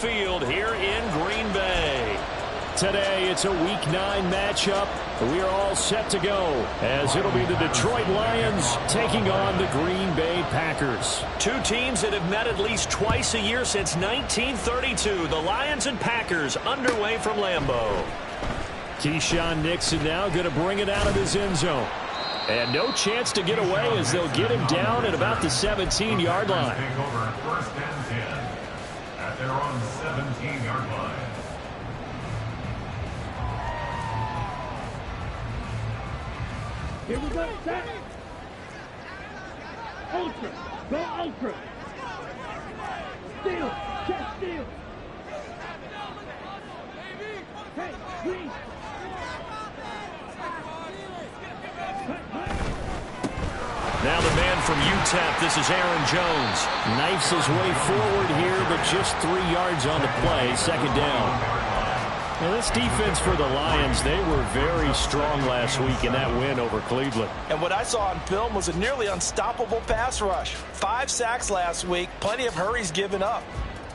Field here in Green Bay. Today, it's a Week 9 matchup. We are all set to go, as it'll be the Detroit Lions taking on the Green Bay Packers. Two teams that have met at least twice a year since 1932. The Lions and Packers underway from Lambeau. Keyshawn Nixon now going to bring it out of his end zone. And no chance to get away as they'll get him down at about the 17-yard line. First and 10 at their own 17-yard line. Here we go, set. Ultra, go ultra. Steal, check steal. Hey, green. Now the man from UTEP, this is Aaron Jones. Knifes his way forward here, but just 3 yards on the play, second down. Now this defense for the Lions, they were very strong last week in that win over Cleveland. And what I saw on film was a nearly unstoppable pass rush. 5 sacks last week, plenty of hurries given up.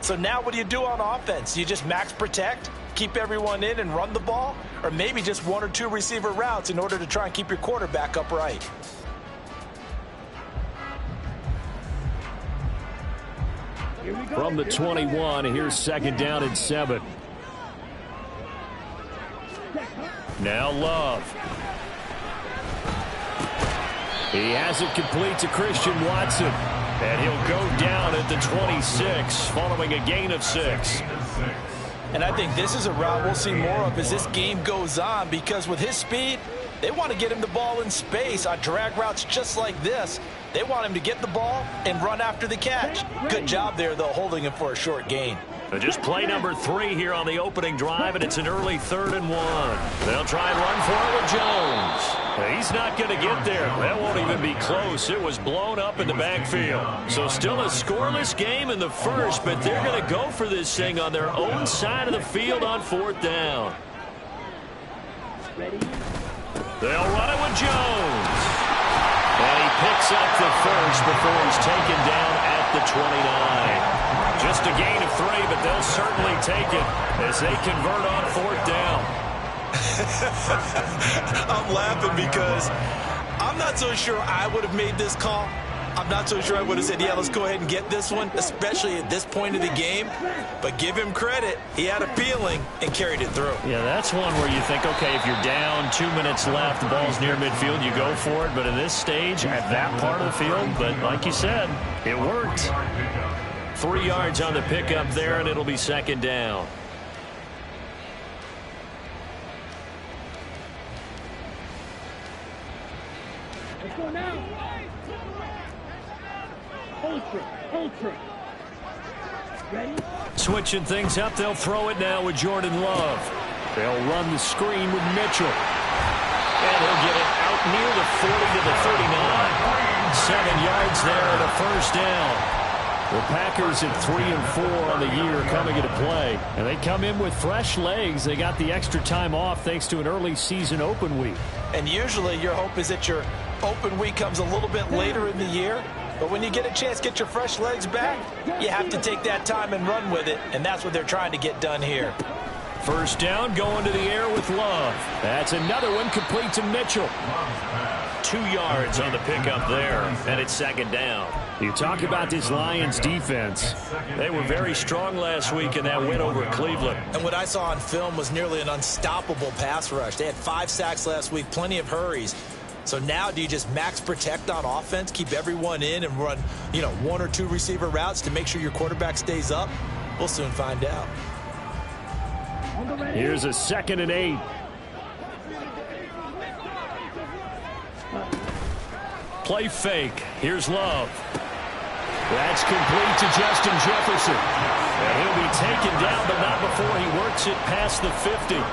So now what do you do on offense? You just max protect, keep everyone in and run the ball? Or maybe just 1 or 2 receiver routes in order to try and keep your quarterback upright? From the 21, here's second down and 7. Now Love. He has it complete to Christian Watson. And he'll go down at the 26 following a gain of 6. And I think this is a route we'll see more of as this game goes on, because with his speed, they want to get him the ball in space on drag routes just like this. They want him to get the ball and run after the catch. Good job there, though, holding him for a short gain. Just play number 3 here on the opening drive, and it's an early 3rd and 1. They'll try and run for it with Jones. He's not going to get there. That won't even be close. It was blown up in the backfield. So still a scoreless game in the first, but they're going to go for this thing on their own side of the field on 4th down. They'll run it with Jones. And he picks up the first before he's taken down at the 29. Just a gain of 3, but they'll certainly take it as they convert on 4th down. I'm laughing because I'm not so sure I would have made this call. I'm not so sure I would have said, yeah, let's go ahead and get this one, especially at this point of the game. But give him credit. He had a feeling and carried it through. Yeah, that's one where you think, okay, if you're down, 2 minutes left, the ball's near midfield, you go for it. But at this stage, at that part of the field, but like you said, it worked. 3 yards on the pickup there, and it'll be second down. Let's go now. Ultra. Ready? Switching things up, they'll throw it now with Jordan Love. They'll run the screen with Mitchell. And he'll get it out near the 40 to the 39. 7 yards there and a first down. The Packers at 3 and 4 on the year coming into play. And they come in with fresh legs. They got the extra time off thanks to an early season open week. And usually your hope is that your open week comes a little bit later in the year. But when you get a chance to get your fresh legs back, you have to take that time and run with it. And that's what they're trying to get done here. First down going to the air with Love. That's another one complete to Mitchell. 2 yards on the pickup there, and it's second down. You talk about this Lions defense. They were very strong last week in that win over Cleveland. And what I saw on film was nearly an unstoppable pass rush. They had 5 sacks last week, plenty of hurries. So now do you just max protect on offense, keep everyone in and run, 1 or 2 receiver routes to make sure your quarterback stays up? We'll soon find out. Here's a 2nd and 8. Play fake. Here's Love. That's complete to Justin Jefferson. And he'll be taken down, but not before he works it past the 50.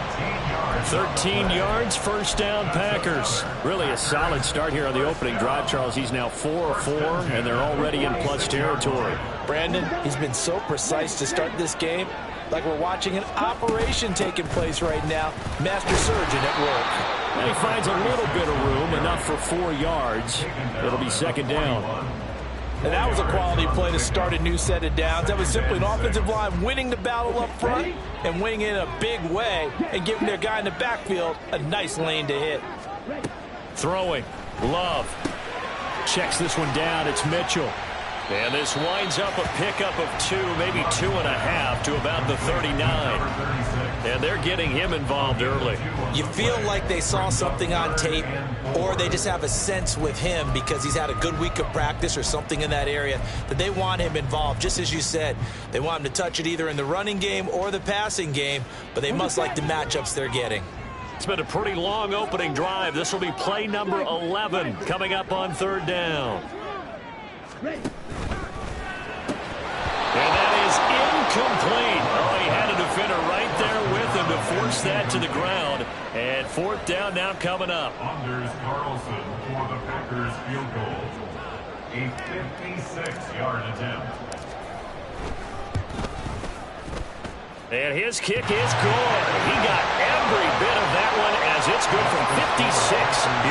13 yards, first down, Packers. Really a solid start here on the opening drive, Charles. He's now 4 of 4, and they're already in plus territory. Brandon, he's been so precise to start this game. Like we're watching an operation taking place right now. Master surgeon at work. And he finds a little bit of room, enough for 4 yards. It'll be second down. And that was a quality play to start a new set of downs. That was simply an offensive line winning the battle up front and winning in a big way and giving their guy in the backfield a nice lane to hit. Throwing. Love. Checks this one down. It's Mitchell. And this winds up a pickup of 2, maybe 2.5 to about the 39. And they're getting him involved early. You feel like they saw something on tape, or they just have a sense with him because he's had a good week of practice or something in that area that they want him involved. Just as you said, they want him to touch it either in the running game or the passing game, but they must like the matchups they're getting. It's been a pretty long opening drive. This will be play number 11 coming up on 3rd down. And that is incomplete. Oh, he had a defender right there with him to force that to the ground. And 4th down now coming up. Anders Carlson for the Packers field goal. A 56-yard attempt. And his kick is good. He got every bit of that one as it's good from 56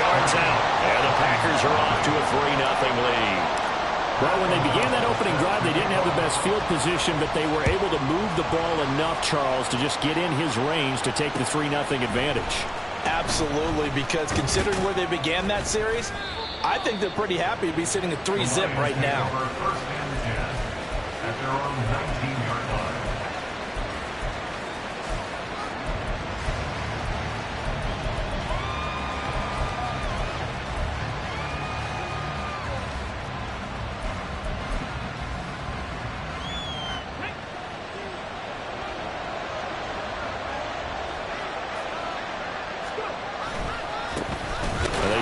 yards out. And the Packers are off to a 3-0 lead. Well, when they began that opening drive, they didn't have the best field position, but they were able to move the ball enough, Charles, to just get in his range to take the 3-0 advantage. Absolutely, because considering where they began that series, I think they're pretty happy to be sitting at 3-zip right now. First and 10 at their own 19-yard line.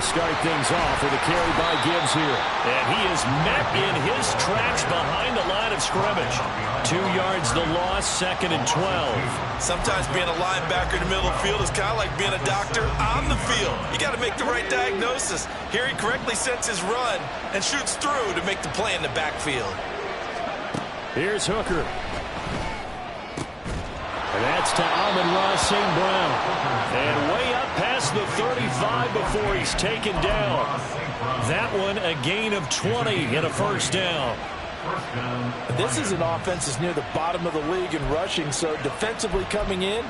Start things off with a carry by Gibbs here. And he is met in his tracks behind the line of scrimmage. 2 yards the loss, 2nd and 12. Sometimes being a linebacker in the middle of the field is kind of like being a doctor on the field. You got to make the right diagnosis. Here he correctly sets his run and shoots through to make the play in the backfield. Here's Hooker. And that's to Amon-Ra St. Brown. And way up past the 35 before he's taken down. That one a gain of 20 and a 1st down. This is an offense that's near the bottom of the league in rushing, so defensively coming in,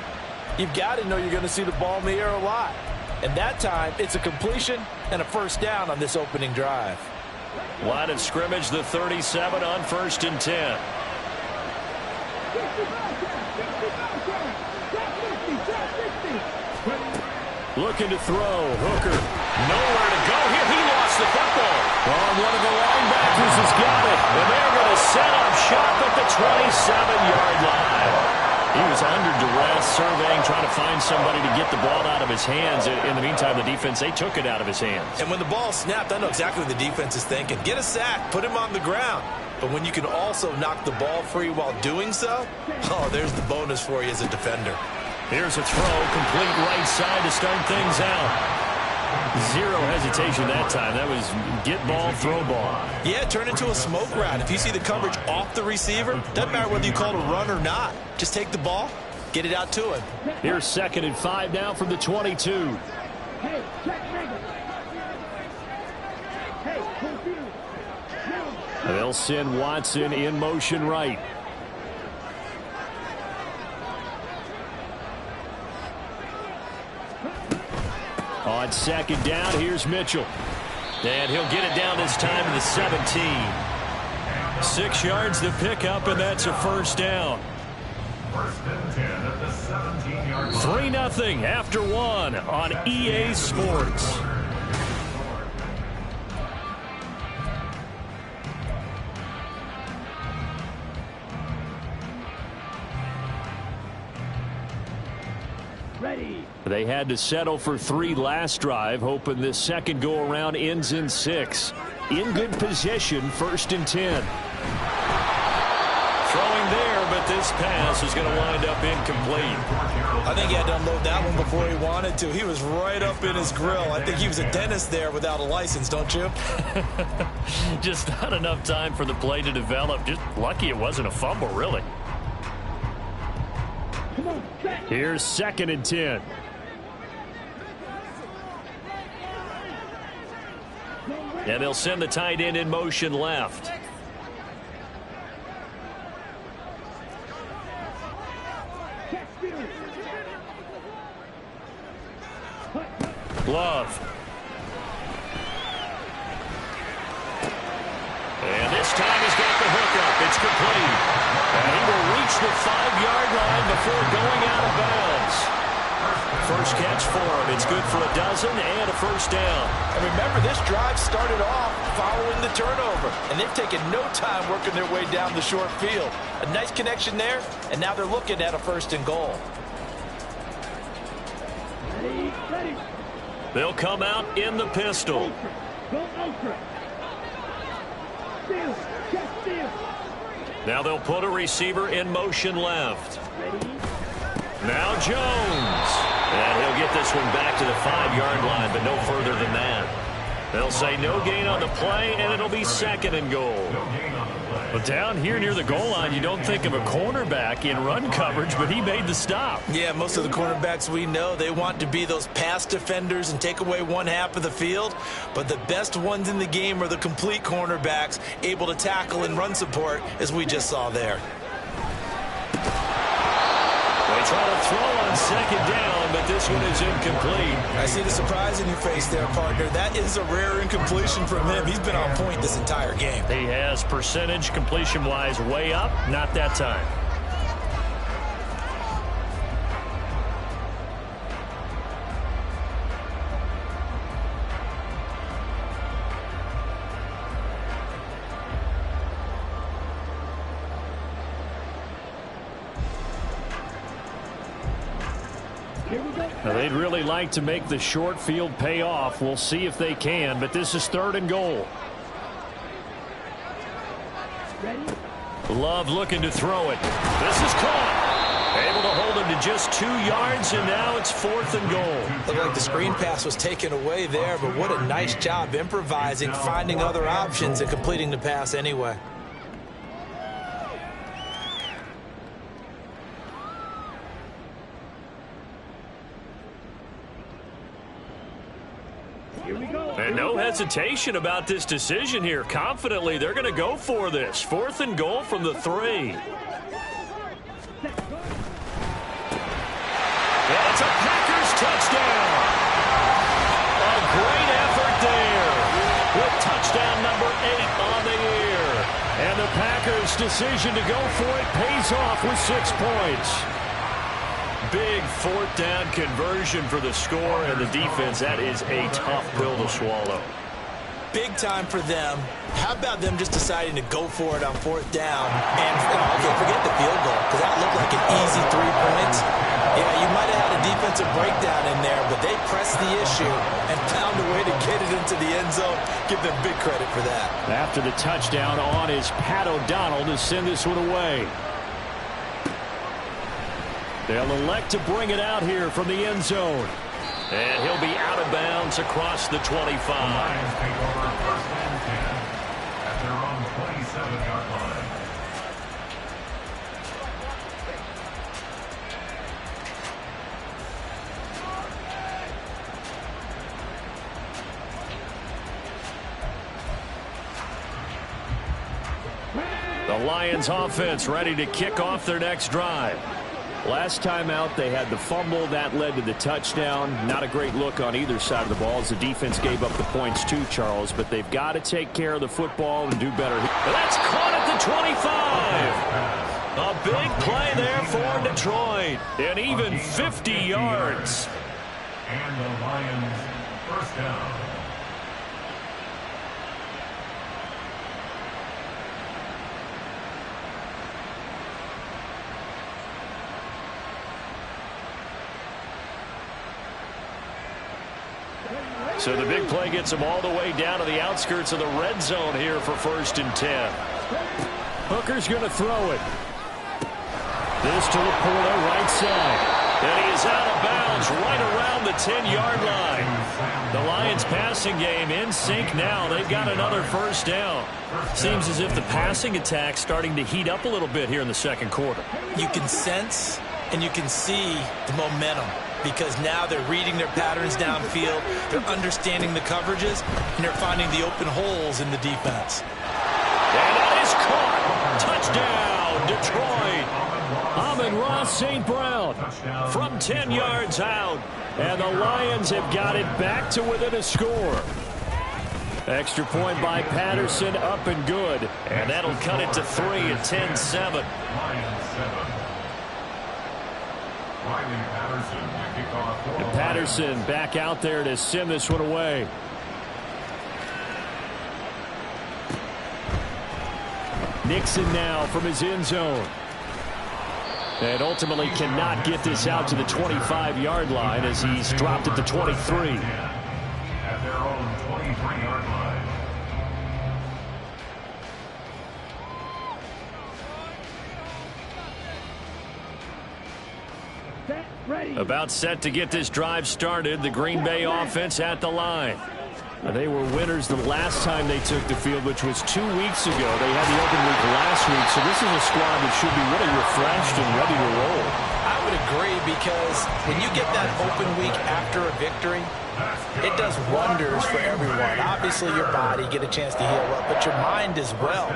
you've got to know you're going to see the ball in the air a lot. And that time, it's a completion and a 1st down on this opening drive. Line of scrimmage, the 37 on 1st and 10. Looking to throw. Hooker. Nowhere to go here. He lost the football. One of the linebackers has got it. And they're going to set up shop at the 27-yard line. He was under duress, surveying, trying to find somebody to get the ball out of his hands. In the meantime, the defense, they took it out of his hands. And when the ball snapped, I know exactly what the defense is thinking. Get a sack. Put him on the ground. But when you can also knock the ball free while doing so, oh, there's the bonus for you as a defender. Here's a throw, complete right side to start things out. Zero hesitation that time. That was get ball, throw ball. Yeah, turn into a smoke route. If you see the coverage off the receiver, doesn't matter whether you call it a run or not. Just take the ball, get it out to him. Here's 2nd and 5 now from the 22. Hey, check nigga. Hey, confused. They'll send Watson in motion right. On 2nd down, here's Mitchell. And he'll get it down this time to the 17. 6 yards the pickup, and that's a 1st down. 1st and 10 at the 17-yard line. 3-0 after 1 on EA Sports. Ready. They had to settle for 3 last drive, hoping this second go-around ends in 6. In good position, 1st and 10. Throwing there, but this pass is going to wind up incomplete. I think he had to unload that one before he wanted to. He was right up in his grill. I think he was a dentist there without a license, don't you? Just not enough time for the play to develop. Just lucky it wasn't a fumble, really. Come on, back. Here's 2nd and 10. And they'll send the tight end in motion left. Love. And this time he's got the hook up. It's complete. And he will reach the 5-yard line before going out of bounds. First catch for him. It's good for a dozen and a first down. And remember, this drive started off following the turnover, and they've taken no time working their way down the short field. A nice connection there, and now they're looking at a 1st and goal. Ready. They'll come out in the pistol. Go ultra. Steal. Check steal. Now they'll put a receiver in motion left. Ready. Now Jones. And he'll get this one back to the 5-yard line, but no further than that. They'll say no gain on the play, and it'll be 2nd and goal. But down here near the goal line, you don't think of a cornerback in run coverage, but he made the stop. Yeah, most of the cornerbacks we know, they want to be those pass defenders and take away one half of the field. But the best ones in the game are the complete cornerbacks, able to tackle and run support, as we just saw there. They try to throw on 2nd down, but this one is incomplete. I see the surprise in your face there, partner. That is a rare incompletion from him. He's been on point this entire game. He has percentage completion-wise way up, not that time. Now, they'd really like to make the short field pay off. We'll see if they can, but this is 3rd and goal. Ready. Love looking to throw it. This is caught. Able to hold him to just 2 yards, and now it's 4th and goal. Looked like the screen pass was taken away there, but what a nice job improvising, finding other options, and completing the pass anyway. Here we go. And no hesitation about this decision here. Confidently, they're going to go for this. 4th and goal from the 3. And it's a Packers touchdown. A great effort there with touchdown number 8 on the year. And the Packers' decision to go for it pays off with 6 points. Big 4th down conversion for the score, and the defense, that is a tough pill to swallow. Big time for them. How about them just deciding to go for it on 4th down? And, okay, forget the field goal, because that looked like an easy 3 points. Yeah, you might have had a defensive breakdown in there, but they pressed the issue and found a way to get it into the end zone. Give them big credit for that. After the touchdown on is Pat O'Donnell to send this one away. They'll elect to bring it out here from the end zone. And he'll be out of bounds across the 25. Lions take over 1st and 10 at their own 27-yard line. The Lions offense ready to kick off their next drive. Last time out, they had the fumble. That led to the touchdown. Not a great look on either side of the ball as the defense gave up the points too, Charles. But they've got to take care of the football and do better. That's caught at the 25. A big play there for Detroit. And even 50 yards. And the Lions 1st down. So the big play gets them all the way down to the outskirts of the red zone here for 1st and 10. Hooker's going to throw it. This to Laporta, right side. And he is out of bounds right around the 10-yard line. The Lions passing game in sync now. They've got another 1st down. Seems as if the passing attack's starting to heat up a little bit here in the 2nd quarter. You can sense and you can see the momentum, because now they're reading their patterns downfield, they're understanding the coverages, and they're finding the open holes in the defense. And it is caught. Touchdown, Detroit. Amon-Ra St. Brown from 10 yards out. And the Lions have got it back to within a score. Extra point by Patterson, up and good. And that'll cut it to 3 at 10-7. And Patterson back out there to send this one away. Nixon now from his end zone. And ultimately cannot get this out to the 25-yard line as he's dropped at the 23. At their own 23-yard line. Set, ready. About set to get this drive started. The Green Bay offense at the line. They were winners the last time they took the field, which was 2 weeks ago. They had the open week last week, so this is a squad that should be really refreshed and ready to roll. I would agree, because when you get that open week after a victory, it does wonders for everyone. Obviously, your body, get a chance to heal up, but your mind as well.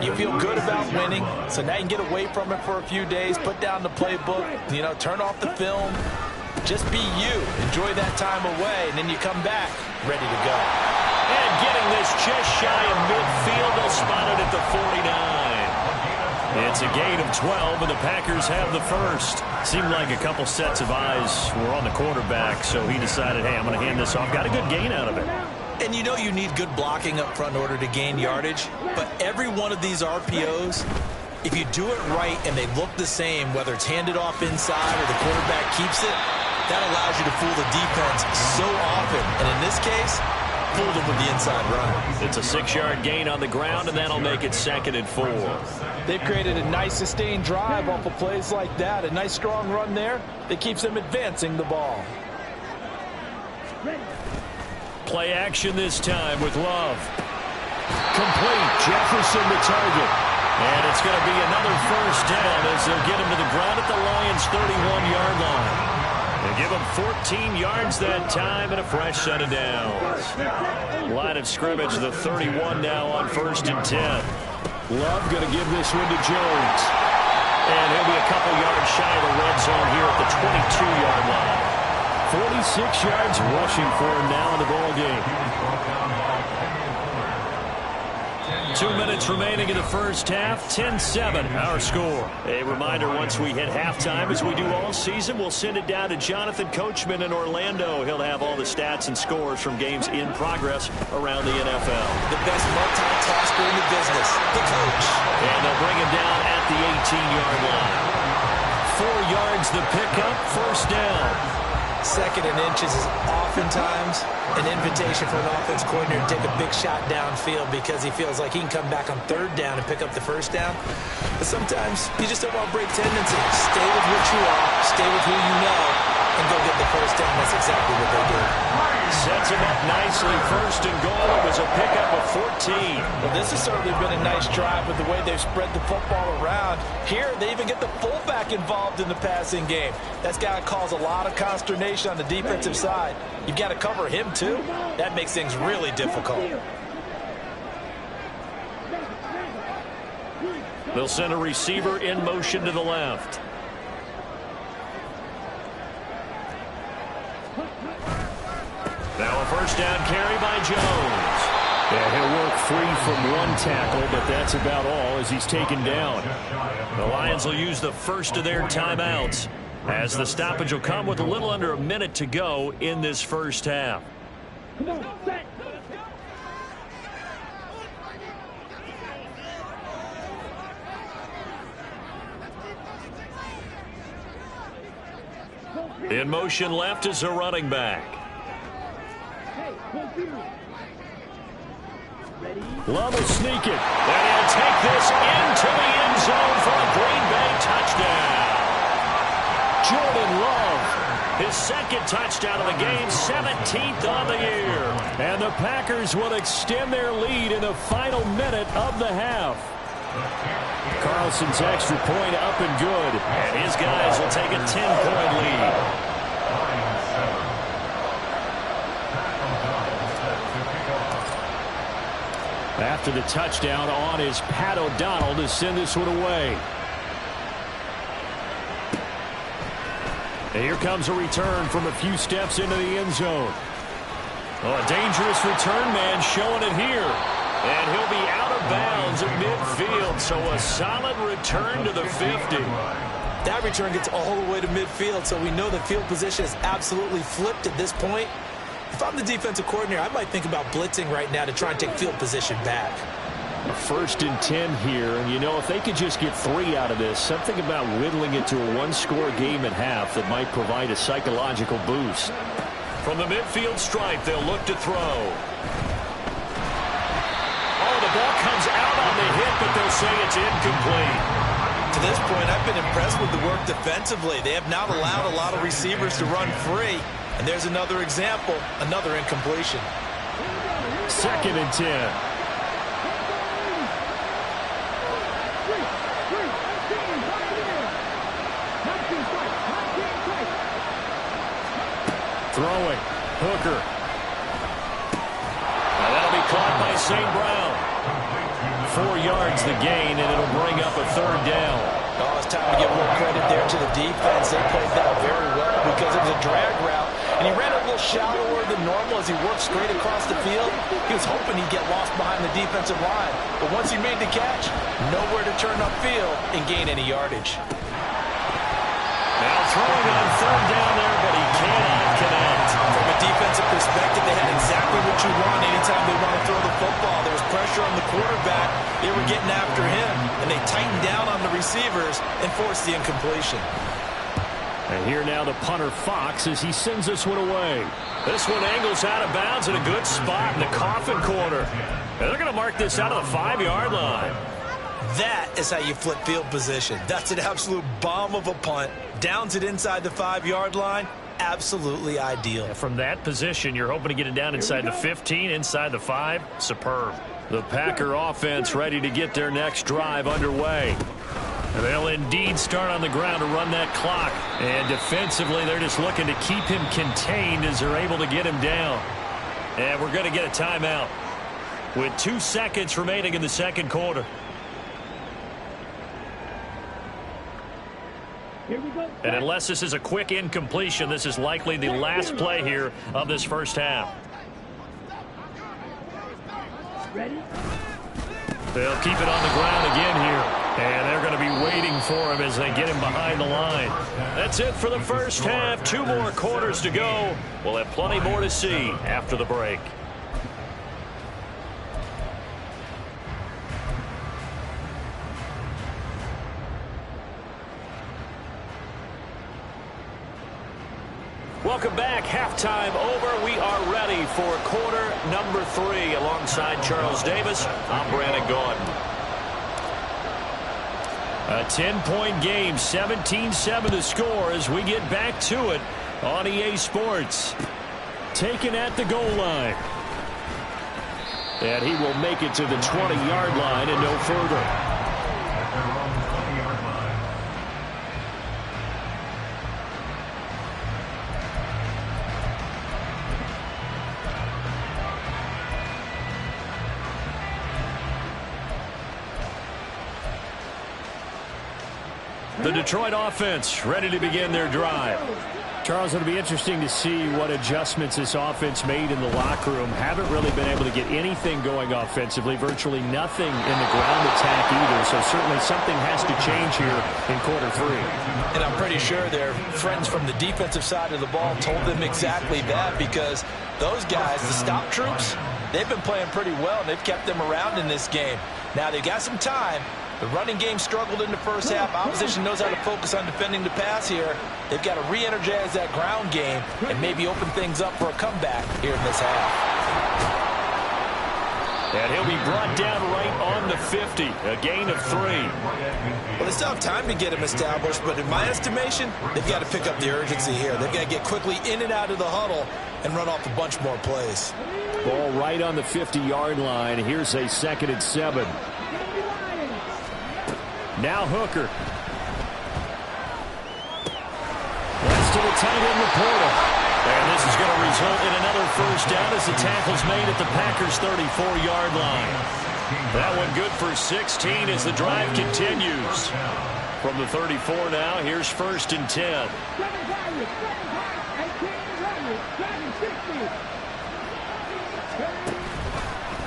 You feel good about winning, so now you can get away from it for a few days, put down the playbook, turn off the film. Just be you. Enjoy that time away, and then you come back ready to go. And getting this just shy of midfield, they'll spot it at the 49. It's a gain of 12, and the Packers have the first. Seemed like a couple sets of eyes were on the quarterback, so he decided, hey, I'm going to hand this off. Got a good gain out of it. And you know you need good blocking up front in order to gain yardage, but every one of these RPOs, if you do it right and they look the same, whether it's handed off inside or the quarterback keeps it, that allows you to fool the defense so often. And in this case, fooled them with the inside run. It's a 6-yard gain on the ground, and that'll make it 2nd and 4. They've created a nice sustained drive off of plays like that. A nice strong run there that keeps them advancing the ball. Play action this time with Love. Complete. Jefferson the target. And it's going to be another first down as they'll get him to the ground at the Lions' 31-yard line. They give him 14 yards that time and a fresh set of downs. Line of scrimmage, the 31 now on 1st and 10. Love going to give this one to Jones. And he'll be a couple yards shy of the red zone here at the 22-yard line. 46 yards rushing for him now in the ball game. 2 minutes remaining in the first half. 10-7 our score. A reminder, once we hit halftime, as we do all season, we'll send it down to Jonathan Coachman in Orlando. He'll have all the stats and scores from games in progress around the NFL. The best multitasker in the business, the coach. And they'll bring him down at the 18-yard line. 4 yards the pickup, first down. 2nd and inches is oftentimes an invitation for an offense coordinator to take a big shot downfield because he feels like he can come back on 3rd down and pick up the first down. But sometimes you just don't want to break tendencies. Stay with what you are, stay with who you know, and go get the first down. That's exactly what they did. Sets him up nicely. 1st and goal. It was a pickup of 14. Well, this has certainly been a nice drive with the way they've spread the football around. Here, they even get the fullback involved in the passing game. That's got to cause a lot of consternation on the defensive side. You've got to cover him, too. That makes things really difficult. They'll send a receiver in motion to the left. Now a first down carry by Jones. Yeah, he'll work free from one tackle, but that's about all as he's taken down. The Lions will use the first of their timeouts as the stoppage will come with a little under a minute to go in this first half. Come on, set. In motion left is a running back. Love will sneak it. And he'll take this into the end zone for a Green Bay touchdown. Jordan Love, his 2nd touchdown of the game, 17th on the year. And the Packers will extend their lead in the final minute of the half. Carlson's extra point up and good. And his guys will take a 10-point lead. After the touchdown, on is Pat O'Donnell to send this one away. And here comes a return from a few steps into the end zone. Oh, a dangerous return man showing it here. And he'll be out of bounds at midfield, so a solid return to the 50. That return gets all the way to midfield, so we know the field position is absolutely flipped at this point. If I'm the defensive coordinator, I might think about blitzing right now to try and take field position back. A 1st and 10 here, and you know, if they could just get 3 out of this, something about whittling it to a 1-score game at half that might provide a psychological boost. From the midfield stripe, they'll look to throw. Oh, the ball comes out on the hit, but they'll say it's incomplete. To this point, I've been impressed with the work defensively. They have not allowed a lot of receivers to run free. And there's another example, another incompletion. 2nd and 10. Throwing. Hooker. Now that'll be caught by St. Brown. 4 yards the gain, and it'll bring up a 3rd down. Oh, it's time to give a little credit there to the defense. They played that very well because it was a drag route. And he ran a little shallower than normal as he worked straight across the field. He was hoping he'd get lost behind the defensive line. But once he made the catch, nowhere to turn upfield and gain any yardage. Now throwing on 3rd down there, but he cannot connect. From a defensive perspective, they had exactly what you want anytime they want to throw the football. There was pressure on the quarterback. They were getting after him, and they tightened down on the receivers and forced the incompletion. And here now the punter Fox as he sends this one away. This one angles out of bounds in a good spot in the coffin corner. And they're going to mark this out of the 5-yard line. That is how you flip field position. That's an absolute bomb of a punt. Downs it inside the 5-yard line. Absolutely ideal. From that position, you're hoping to get it down inside the 15, inside the 5. Superb. The Packer offense ready to get their next drive underway. They'll indeed start on the ground to run that clock. And defensively, they're just looking to keep him contained as they're able to get him down. And we're going to get a timeout with 2 seconds remaining in the 2nd quarter. Here we go. And unless this is a quick incompletion, this is likely the last play here of this first half. Ready? They'll keep it on the ground again here. And they're going to be waiting for him as they get him behind the line. That's it for the first half. 2 more quarters to go. We'll have plenty more to see after the break. Welcome back. Halftime over. We are ready for quarter number 3. Alongside Charles Davis, I'm Brandon Gaudin. A 10-point game, 17-7 to score as we get back to it on EA Sports. Taken at the goal line. And he will make it to the 20-yard line and no further. The Detroit offense ready to begin their drive. Charles, it'll be interesting to see what adjustments this offense made in the locker room. Haven't really been able to get anything going offensively, virtually nothing in the ground attack either. So certainly something has to change here in quarter 3. And I'm pretty sure their friends from the defensive side of the ball told them exactly that, because those guys, the stop troops, they've been playing pretty well, and they've kept them around in this game. Now they've got some time. The running game struggled in the first half. Opposition knows how to focus on defending the pass here. They've got to re-energize that ground game and maybe open things up for a comeback here in this half. And he'll be brought down right on the 50, a gain of 3. Well, they still have time to get him established, but in my estimation, they've got to pick up the urgency here. They've got to get quickly in and out of the huddle and run off a bunch more plays. Ball right on the 50-yard line. Here's a 2nd and 7. Now Hooker. That's to the tight end, Laporta. And this is going to result in another first down as the tackle's made at the Packers' 34-yard line. That one good for 16 as the drive continues. From the 34 now, here's 1st and 10.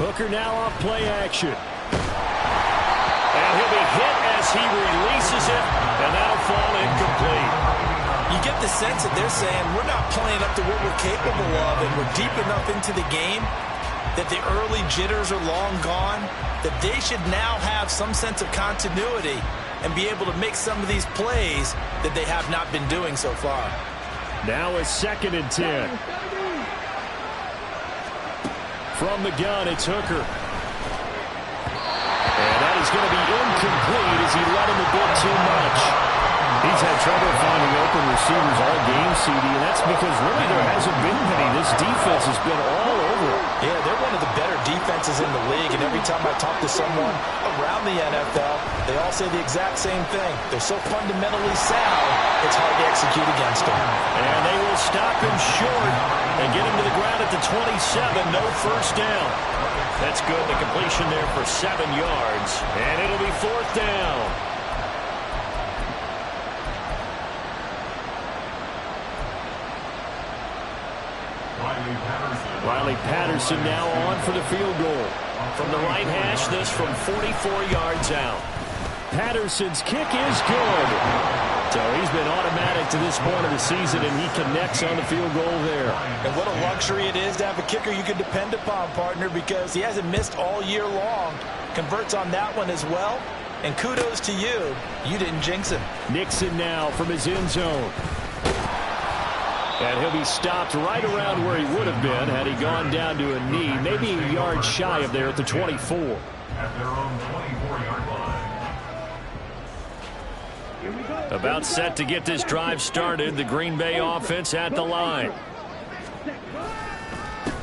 Hooker now off play action. And he'll be hit as he releases it, and that'll fall incomplete. You get the sense that they're saying we're not playing up to what we're capable of, and we're deep enough into the game that the early jitters are long gone, that they should now have some sense of continuity and be able to make some of these plays that they have not been doing so far. Now a 2nd and 10. From the gun, it's Hooker. And that is going to be incomplete as he let him a bit too much. He's had trouble finding open receivers all game, CD, and that's because really there hasn't been many. This defense has been all over him. Yeah, they're one of the better defenses in the league, and every time I talk to someone around the NFL, they all say the exact same thing. They're so fundamentally sound, it's hard to execute against them. And they will stop him short and get him to the ground at the 27. No first down. That's good. The completion there for 7 yards, and it'll be 4th down. Riley Patterson now on for the field goal. From the right hash, this from 44 yards out. Patterson's kick is good. So he's been automatic to this point of the season, and he connects on the field goal there. And what a luxury it is to have a kicker you can depend upon, partner, because he hasn't missed all year long. Converts on that one as well. And kudos to you. You didn't jinx him. Nixon now from his end zone. And he'll be stopped right around where he would have been had he gone down to a knee, maybe a yard shy of there at the 24. At their own 24-yard line. About set to get this drive started. The Green Bay offense at the line.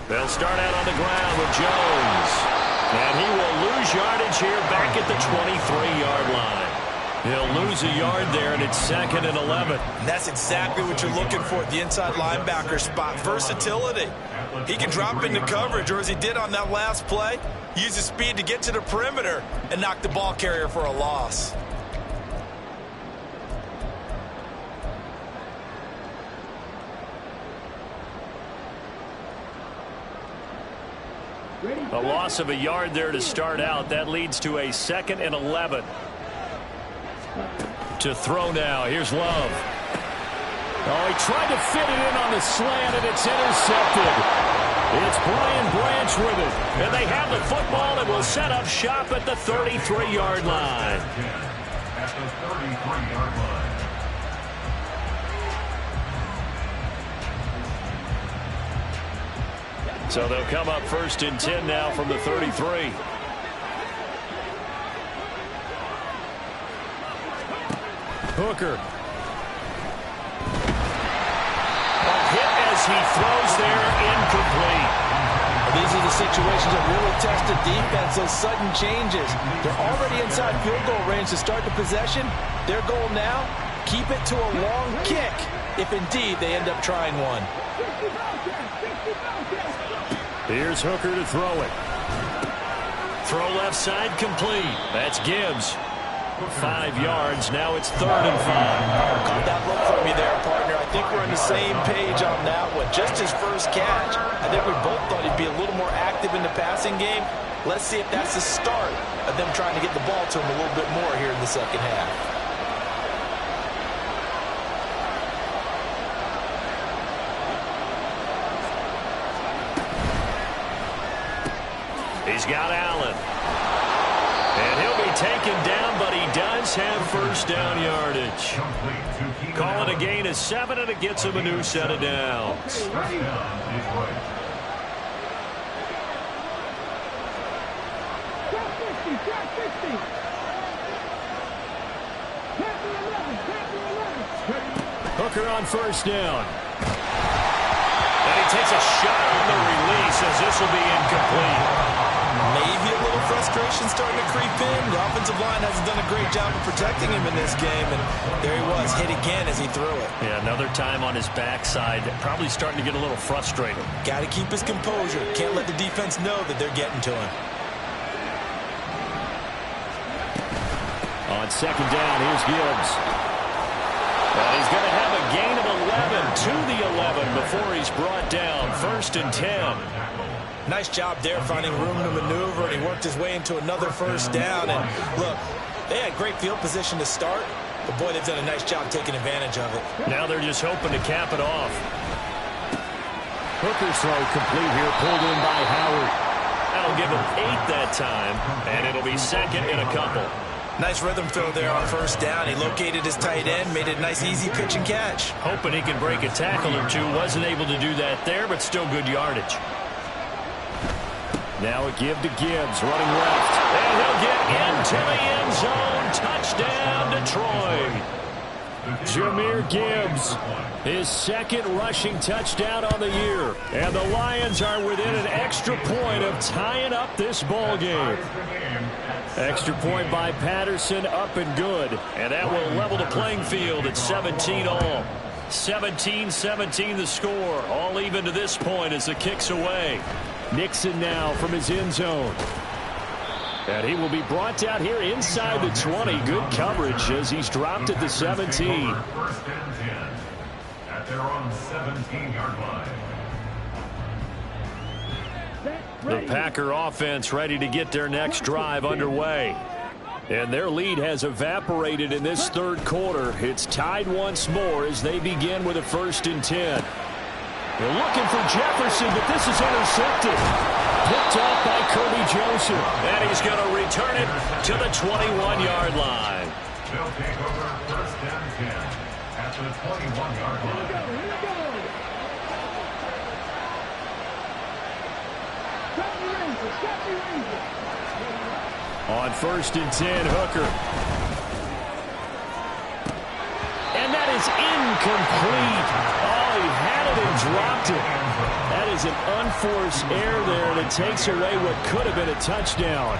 They'll start out on the ground with Jones. And he will lose yardage here back at the 23-yard line. He'll lose a yard there, and it's 2nd and 11. And that's exactly what you're looking for at the inside linebacker spot. Versatility. He can drop into coverage, or as he did on that last play, use his speed to get to the perimeter and knock the ball carrier for a loss. A loss of a yard there to start out. That leads to a 2nd and 11. To throw now. Here's Love. Oh, he tried to fit it in on the slant, and it's intercepted. It's Brian Branch with it. And they have the football and will set up shop at the 33-yard line. At the 33-yard line. So they'll come up 1st and 10 now from the 33. Hooker. A hit as he throws there, incomplete. These are the situations that really test the defense, those sudden changes. They're already inside field goal range to start the possession. Their goal now, keep it to a long kick, if indeed they end up trying one. Here's Hooker to throw it. Throw left side complete. That's Gibbs. 5 yards. Now it's 3rd and 5. Caught that look for me there, partner. I think we're on the same page on that one. Just his first catch. I think we both thought he'd be a little more active in the passing game. Let's see if that's the start of them trying to get the ball to him a little bit more here in the second half. He's got Allen. And he'll be taken down, but he does have first down yardage. Calling a gain of 7, and it gets him a new set of downs. First down, Detroit. Hooker on first down. And he takes a shot on the release as this will be incomplete. Maybe a little frustration starting to creep in. The offensive line hasn't done a great job of protecting him in this game, and there he was, hit again as he threw it. Yeah, another time on his backside, probably starting to get a little frustrated. Got to keep his composure. Can't let the defense know that they're getting to him. On On second down, here's Gibbs. And he's going to have a gain of 11 to the 11 before he's brought down. 1st and 10. Nice job there finding room to maneuver, and he worked his way into another first down. And look, they had great field position to start, but boy, they've done a nice job taking advantage of it. Now they're just hoping to cap it off. Hooker's throw complete here, pulled in by Howard. That'll give him 8 that time, and it'll be 2nd and a couple. Nice rhythm throw there on first down. He located his tight end, made it a nice, easy pitch and catch. Hoping he can break a tackle or two. Wasn't able to do that there, but still good yardage. Now a give to Gibbs, running left. And he'll get into the end zone. Touchdown, Detroit. Jahmyr Gibbs, his 2nd rushing touchdown on the year. And the Lions are within an extra point of tying up this ball game. Extra point by Patterson, up and good. And that will level the playing field at 17 all. 17-17 the score. All even to this point as the kick's away. Nixon now from his end zone. And he will be brought down here inside the 20. Good coverage as he's dropped at the 17. 1st and 10 at their own 17-yard line. The Packer offense ready to get their next drive underway. And their lead has evaporated in this 3rd quarter. It's tied once more as they begin with a 1st and 10. They're looking for Jefferson, but this is intercepted. Picked off by Kirby Joseph. And he's going to return it to the 21-yard line. They'll take over 1st and 10 at the 21-yard line. Here we go. Stop the Rangers. Stop the Rangers. On 1st and 10, Hooker. And that is incomplete. Oh, he had it and dropped it. That is an unforced error there, and it takes away what could have been a touchdown.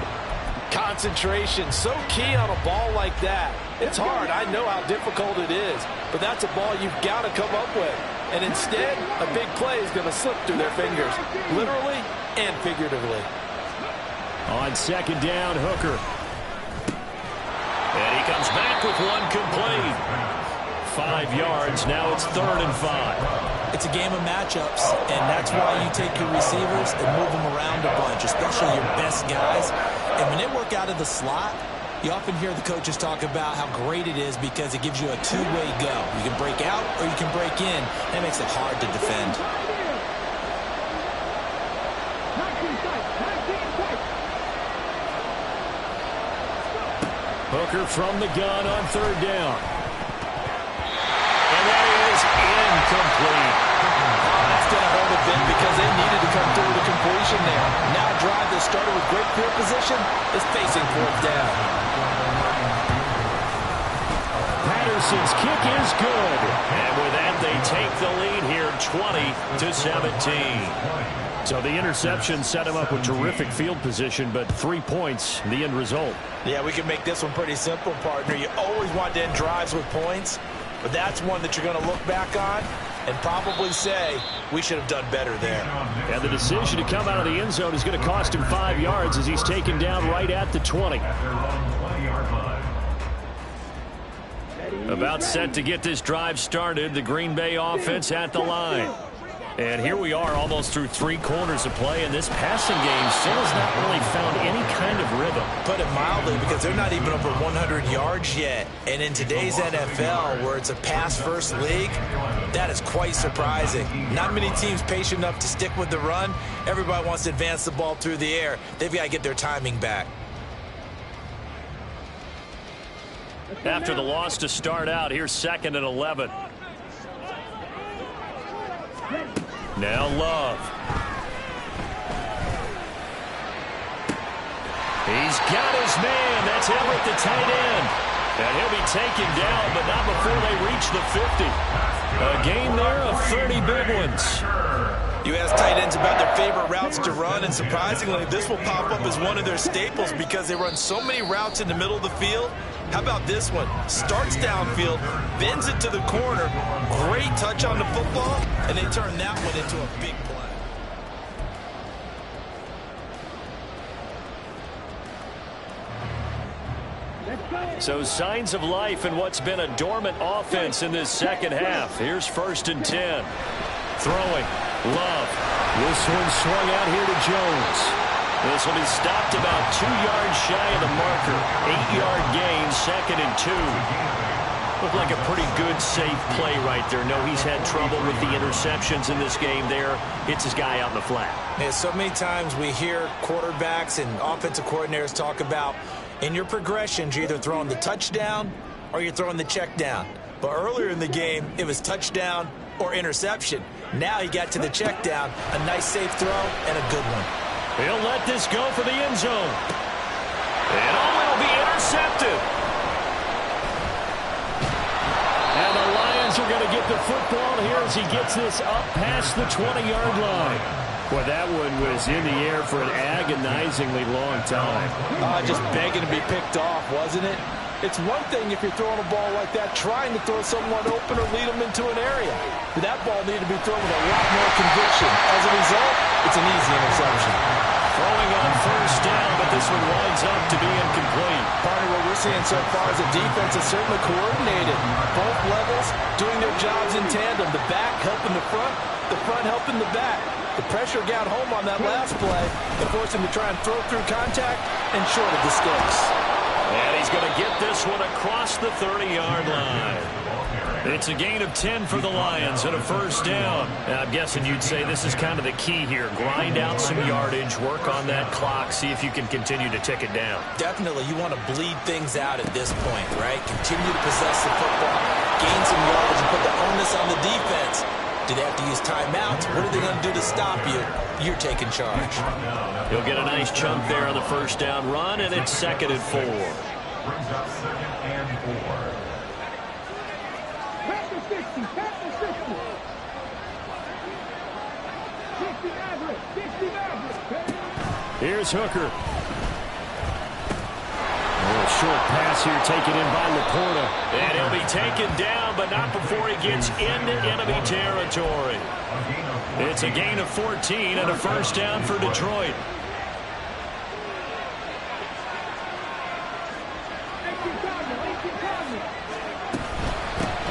Concentration, so key on a ball like that. It's hard. I know how difficult it is, but that's a ball you've got to come up with. And instead, a big play is going to slip through their fingers, literally and figuratively. On second down, Hooker. And he comes back with one complete. 5 yards. Now it's 3rd and 5. It's a game of matchups, and that's why you take your receivers and move them around a bunch, especially your best guys. And when they work out of the slot, you often hear the coaches talk about how great it is because it gives you a two-way go. You can break out or you can break in. That makes it hard to defend. Hooker from the gun on 3rd down. And that is incomplete. That's going to hurt a bit because they needed to come through with a completion there. Now a drive that started with great field position is facing 4th down. Patterson's kick is good. And with that, they take the lead here 20-17. So the interception set him up with terrific field position, but 3 points, the end result. Yeah, we can make this one pretty simple, partner. You always want to end drives with points, but that's one that you're going to look back on and probably say, we should have done better there. And the decision to come out of the end zone is going to cost him 5 yards as he's taken down right at the 20. About set to get this drive started, the Green Bay offense at the line. And here we are almost through 3 quarters of play, and this passing game still has not really found any kind of rhythm. Put it mildly, because they're not even over 100 yards yet. And in today's NFL, where it's a pass-first league, that is quite surprising. Not many teams patient enough to stick with the run. Everybody wants to advance the ball through the air. They've got to get their timing back. After the loss to start out, here's 2nd and 11. Now Love. He's got his man. That's Everett, the tight end. And he'll be taken down, but not before they reach the 50. A gain there of 30 big ones. You ask tight ends about their favorite routes to run, and surprisingly, this will pop up as one of their staples because they run so many routes in the middle of the field. How about this one? Starts downfield, bends it to the corner, great touch on the football, and they turn that one into a big play. Let's go. So signs of life in what's been a dormant offense in this second half. Here's 1st and 10. Throwing. Love. This one swung out here to Jones. This will be stopped about 2 yards shy of the marker. 8-yard gain, 2nd and 2. Looked like a pretty good, safe play right there. No, he's had trouble with the interceptions in this game there. Hits his guy out in the flat. Yeah, so many times we hear quarterbacks and offensive coordinators talk about in your progressions, you're either throwing the touchdown or you're throwing the check down. But earlier in the game, it was touchdown or interception. Now he got to the check down, a nice safe throw and a good one. He'll let this go for the end zone. And will be intercepted. And the Lions are going to get the football here as he gets this up past the 20-yard line. Boy, that one was in the air for an agonizingly long time. Just begging to be picked off, wasn't it? It's one thing if you're throwing a ball like that, trying to throw someone open or lead them into an area. But that ball needed to be thrown with a lot more conviction. As a result, it's an easy interception. Throwing on 1st down, but this one winds up to be incomplete. Partner, what we're seeing so far is the defense is certainly coordinated. Both levels doing their jobs in tandem. The back helping the front helping the back. The pressure got home on that last play and forced him to try and throw through contact and short of the sticks. And he's going to get this one across the 30-yard line. It's a gain of 10 for the Lions and a 1st down. Now, I'm guessing you'd say this is kind of the key here. Grind out some yardage, work on that clock, see if you can continue to tick it down. Definitely, you want to bleed things out at this point, right? Continue to possess the football, gain some yardage, and put the onus on the defense. Do they have to use timeouts? What are they going to do to stop you? You're taking charge. He'll get a nice chunk there on the 1st down run, and it's 2nd and 4. Brings up 2nd and 4. Pass the 60, pass the 60. 60 Maverick, 60 Maverick. Here's Hooker. A short pass here taken in by Laporta. And he'll be taken down, but not before he gets into enemy territory. It's a gain of 14 and a 1st down for Detroit.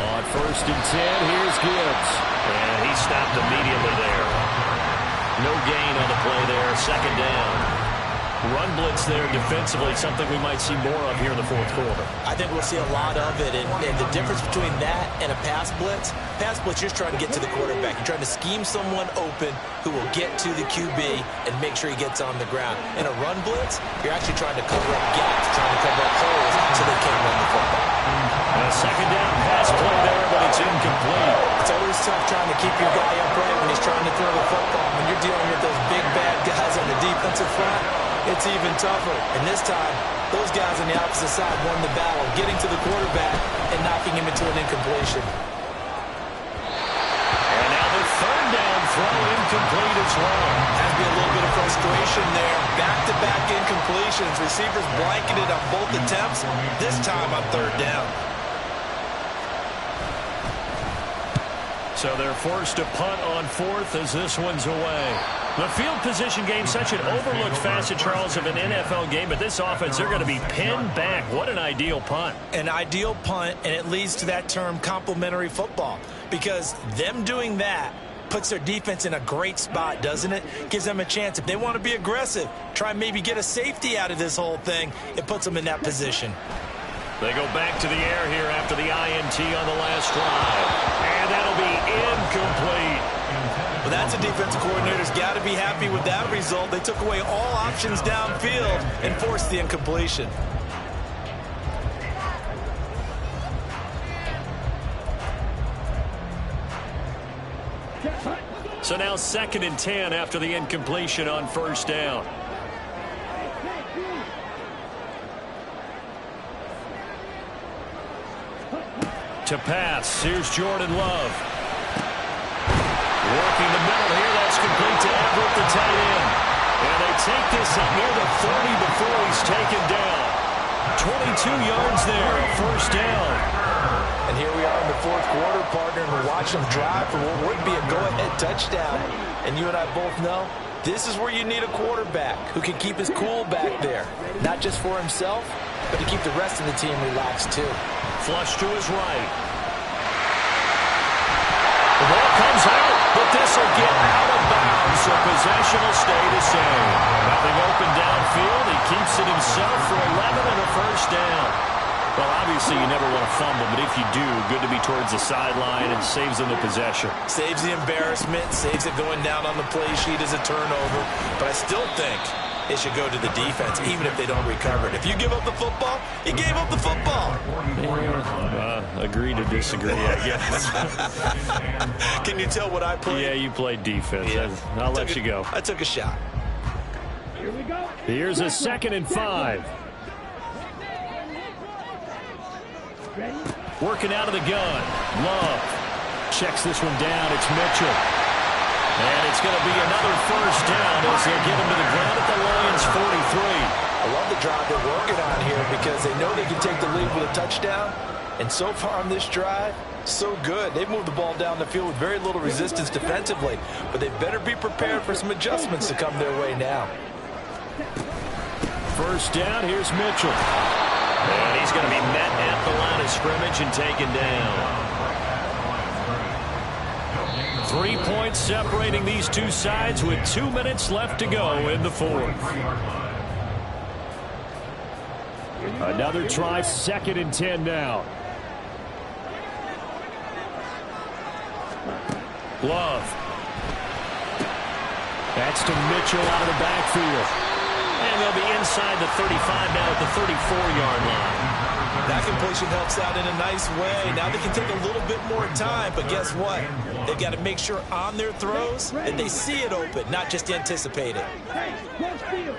On 1st and 10, here's Gibbs. And he stopped immediately there. No gain on the play there, 2nd down. Run blitz there defensively, something we might see more of here in the 4th quarter. I think we'll see a lot of it, and the difference between that and a pass blitz, you're trying to get to the quarterback. You're trying to scheme someone open who will get to the QB and make sure he gets on the ground. In a run blitz, you're actually trying to cover up gaps, trying to cover up holes so they can't run the football. A 2nd down pass play there, but it's incomplete. It's always tough trying to keep your guy upright when he's trying to throw the football. When you're dealing with those big, bad guys on the defensive front, it's even tougher. And this time, those guys on the opposite side won the battle, getting to the quarterback and knocking him into an incompletion. And now the 3rd down throw incomplete as well. Has to be a little bit of frustration there. Back-to-back incompletions. Receivers blanketed on both attempts, this time on 3rd down. So they're forced to punt on 4th as this one's away. The field position game, such an overlooked facet, Charles, of an NFL game, but this offense, they're going to be pinned back. What an ideal punt. An ideal punt, and it leads to that term complementary football, because them doing that puts their defense in a great spot, doesn't it? Gives them a chance. If they want to be aggressive, try and maybe get a safety out of this whole thing, it puts them in that position. They go back to the air here after the INT on the last drive. And that'll be incomplete. Well, that's a defensive coordinator's got to be happy with that result. They took away all options downfield and forced the incompletion. So now 2nd and 10 after the incompletion on 1st down. To pass, here's Jordan Love. Working the middle here, that's complete to Everett, the tight end. And they take this up near the 30 before he's taken down. 22 yards there, 1st down. And here we are in the 4th quarter, partner, and we're watching them drive for what would be a go-ahead touchdown. And you and I both know this is where you need a quarterback who can keep his cool back there, not just for himself, but to keep the rest of the team relaxed too. Flush to his right. The ball comes out, but this will get out of bounds, so possession will stay the same. Nothing open downfield. He keeps it himself for 11 and a first down. Well, obviously you never want to fumble, but if you do, good to be towards the sideline and saves them the possession. Saves the embarrassment, saves it going down on the play sheet as a turnover. But I still think it should go to the defense, even if they don't recover it. If you give up the football, you gave up the football. Agree to disagree, I guess. Can you tell what I played? Yeah, you played defense. Yeah. I'll let you go. I took a shot. Here we go. Here's a 2nd and 5. Ready? Working out of the gun. Love checks this one down. It's Mitchell. And it's going to be another first down as they get him to the ground at the Lions 43. I love the drive they're working on here because they know they can take the lead with a touchdown. And so far on this drive, so good. They've moved the ball down the field with very little resistance defensively, but they better be prepared for some adjustments to come their way now. First down, here's Mitchell. And he's going to be met at the line of scrimmage and taken down. 3 points separating these two sides with 2 minutes left to go in the fourth. Another try, 2nd and 10 now. Love. That's to Mitchell out of the backfield. And they'll be inside the 35 now at the 34-yard line. That completion helps out in a nice way. Now they can take a little bit more time, but guess what? They've got to make sure on their throws that they see it open, not just anticipate it. Hey, close field.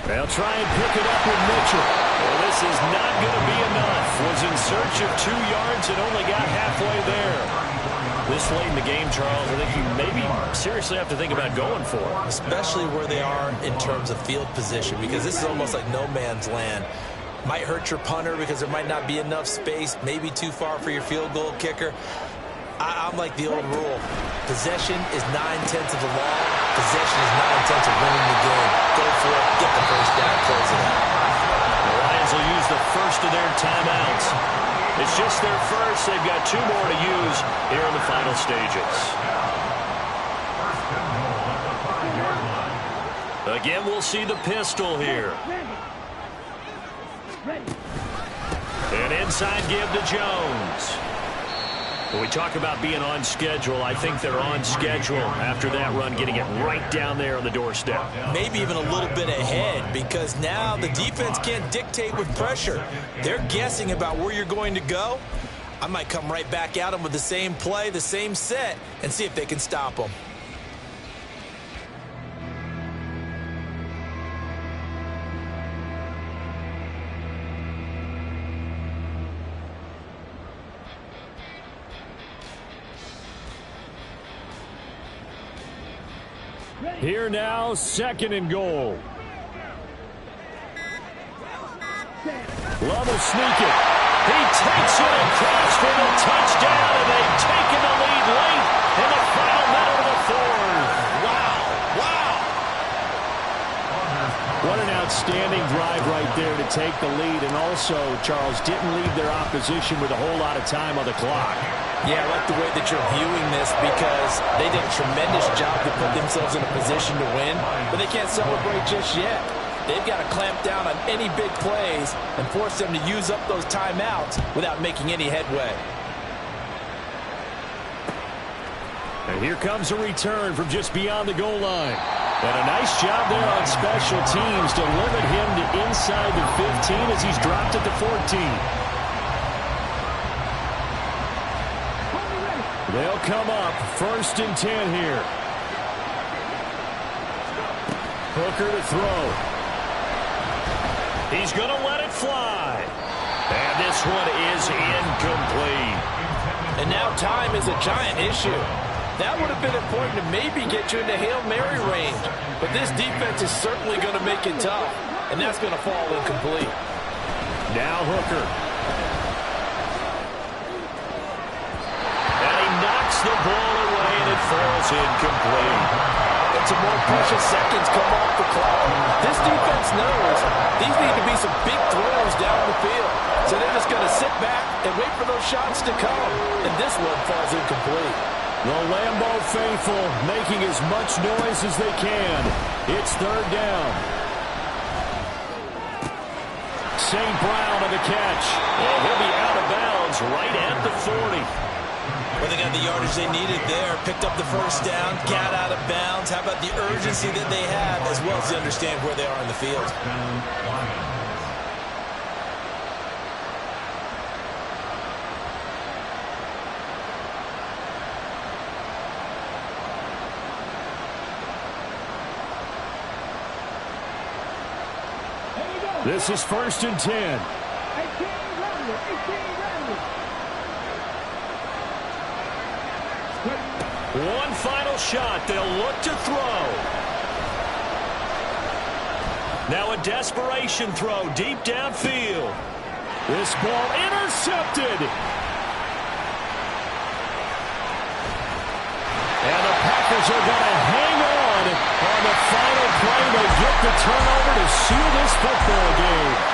They'll try and pick it up with Mitchell. Well, this is not going to be enough. Was in search of 2 yards and only got halfway there. This late in the game, Charles, I think you maybe seriously have to think about going for it. Especially where they are in terms of field position, because this is almost like no man's land. Might hurt your punter because there might not be enough space, maybe too far for your field goal kicker. I'm like the old rule. Possession is 9/10 of the law. Possession is 9/10 of winning the game. Go for it, get the first down, close it out. The Lions will use the first of their timeouts. It's just their first. They've got 2 more to use here in the final stages. Again, we'll see the pistol here. An inside give to Jones. When we talk about being on schedule, I think they're on schedule after that run, getting it right down there on the doorstep. Maybe even a little bit ahead, because now the defense can't dictate with pressure. They're guessing about where you're going to go. I might come right back at them with the same play, the same set, and see if they can stop them. Here now, 2nd and goal. Love will sneak it. He takes it across for the touchdown, and they've taken the lead late in the final minute of the fourth. Wow. What an outstanding drive right there to take the lead, and also, Charles, didn't leave their opposition with a whole lot of time on the clock. Yeah, I like the way that you're viewing this, because they did a tremendous job to put themselves in a position to win, but they can't celebrate just yet. They've got to clamp down on any big plays and force them to use up those timeouts without making any headway. And here comes a return from just beyond the goal line. And a nice job there on special teams to limit him to inside the 15 as he's dropped at the 14. They'll come up 1st and 10 here. Hooker to throw. He's going to let it fly. And this one is incomplete. And now time is a giant issue. That would have been important to maybe get you into Hail Mary range. But this defense is certainly going to make it tough. And that's going to fall incomplete. Now Hooker. The ball away, and it falls incomplete. The some more precious seconds come off the clock. This defense knows these need to be some big throws down the field. So they're just going to sit back and wait for those shots to come. And this one falls incomplete. The Lambeau faithful making as much noise as they can. It's third down. St. Brown on the catch. And he'll be out of bounds right at the 40. Well, they got the yardage they needed there. Picked up the first down, got out of bounds. How about the urgency that they have, as well as they understand where they are in the field? This is 1st and 10. 18 Randall. 18 Randall. One final shot. They'll look to throw. Now a desperation throw deep downfield. This ball intercepted. And the Packers are going to hang on the final play. They get the turnover to seal this football game.